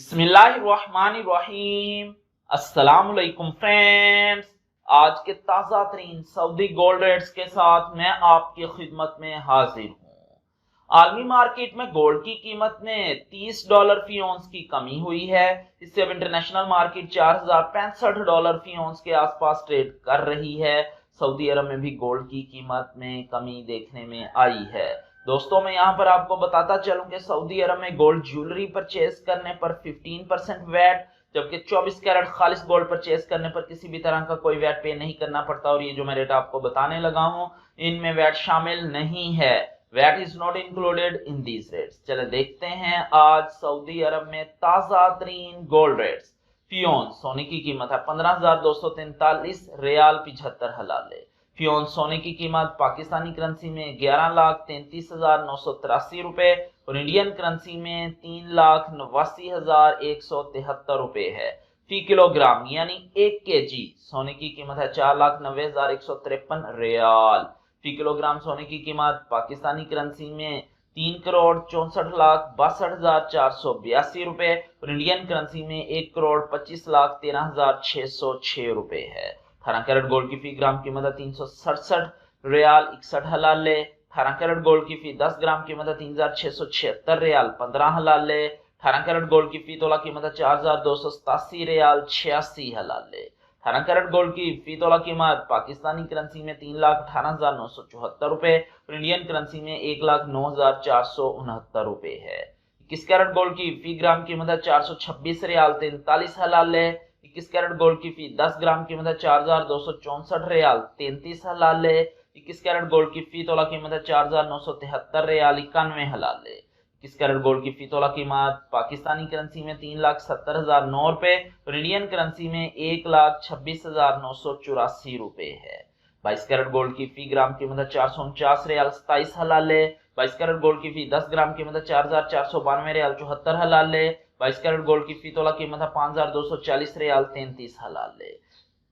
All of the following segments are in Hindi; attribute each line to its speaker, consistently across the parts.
Speaker 1: बिस्मिल्लाहिर्रहमानिर्रहीम। अस्सलामुअलैकुम फ्रेंड्स, आज के ताज़ा तरीन सऊदी गोल्ड रेट्स के साथ मैं आपकी खिदमत में हाजिर हूँ। आलमी मार्केट में गोल्ड की कीमत में $30 फी औंस की कमी हुई है। इससे अब इंटरनेशनल मार्केट $4065 फी औंस के आसपास ट्रेड कर रही है। सऊदी अरब में भी गोल्ड की कीमत में कमी देखने में आई है। दोस्तों, मैं यहाँ पर आपको बताता चलूं कि सऊदी अरब में गोल्ड ज्वेलरी परचेज करने पर 15% वैट, जबकि 24 कैरेट खालिस गोल्ड परचेज करने पर किसी भी तरह का कोई वैट पे नहीं करना पड़ता। और ये जो मैं रेट आपको बताने लगा हूँ, इनमें वैट शामिल नहीं है। VAT is not included in these rates. चले देखते हैं आज सऊदी अरब में ताजा तरीन गोल्ड रेट्स। फी औंस सोने की कीमत है 15,243 रियाल 75 हलाले। फी औंस सोने की कीमत पाकिस्तानी करेंसी में 11,33,983 रुपए और इंडियन करेंसी में 3,89,173 रुपए है। फी किलोग्राम यानी 1 kg सोने की कीमत है 4,90,153 रियाल। फी किलोग्राम सोने की कीमत पाकिस्तानी करेंसी में 3,64,62,482 रुपए और इंडियन करेंसी में 1,25,13,606 रुपए है। 18 कैरेट गोल्ड की फी ग्राम कीमत है 367 रियाल 61 हलाले। 18 कैरेट गोल्ड की फी 10 ग्राम कीमत है 3,676 रियाल 15 हलाले। 18 कैरेट गोल्ड की फी तोला कीमत है 4,287 रियाल 86 हलाले। 18 कैरेट गोल्ड की फी तोला कीमत पाकिस्तानी करेंसी में 3,18,974 रुपए और इंडियन करेंसी में 1,09,469 रुपए है। 21 कैरेट गोल्ड की फी ग्राम कीमत है 426 रियाल 43 हलाले। 21 कैरेट गोल्ड की फी 10 ग्राम कीमत है 4,264 रियाल 33 हलाले। 21 कैरेट गोल्ड की फी तोला कीमत है 4,973 रियाल 91 हलाले। 21 कैरेट गोल्ड की फी तोला कीमत पाकिस्तानी करेंसी में 3,70,009 रुपए और इंडियन करेंसी में 1,26,984 रुपए है। 22 कैरेट गोल्ड की फी ग्राम कीमत है 449 रियाल 27 हलाले। 22 कैरेट गोल्ड की फी 10 ग्राम कीमत है 4,492 रियाल 74 हलाले। 22 कैरेट गोल्ड की फी तोला कीमत है 5,240 रियाल 33 हलाले।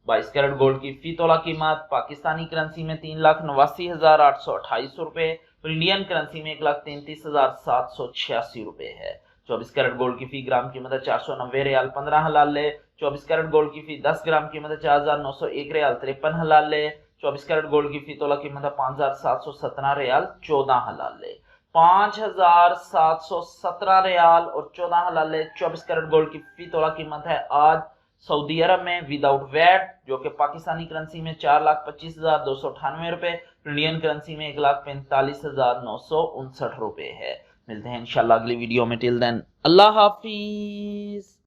Speaker 1: 22 कैरेट गोल्ड की फी तोला कीमत पाकिस्तानी करेंसी में 3,89,828 रुपए और इंडियन करेंसी में 1,33,786 रुपए है। 24 कैरेट गोल्ड की फी ग्राम कीमत है 490 रियाल 15 हलाले। 24 कैरेट गोल्ड की फी 10 ग्राम कीमत है 4,901 रियाल 53 हलाले। 24 कैरेट गोल्ड की फी तोला कीमत है 5,717 रियाल 14 हलाले। 5,717 रियाल और 14 हलाले 24 कैरेट गोल्ड की फी तोला कीमत है आज सऊदी अरब में विदाउट वैट, जो कि पाकिस्तानी करेंसी में 4,25,298 रुपए, इंडियन करेंसी में 1,45,959 रुपए है। मिलते हैं इंशाल्लाह अगली वीडियो में। टिल देन अल्लाह हाफिज।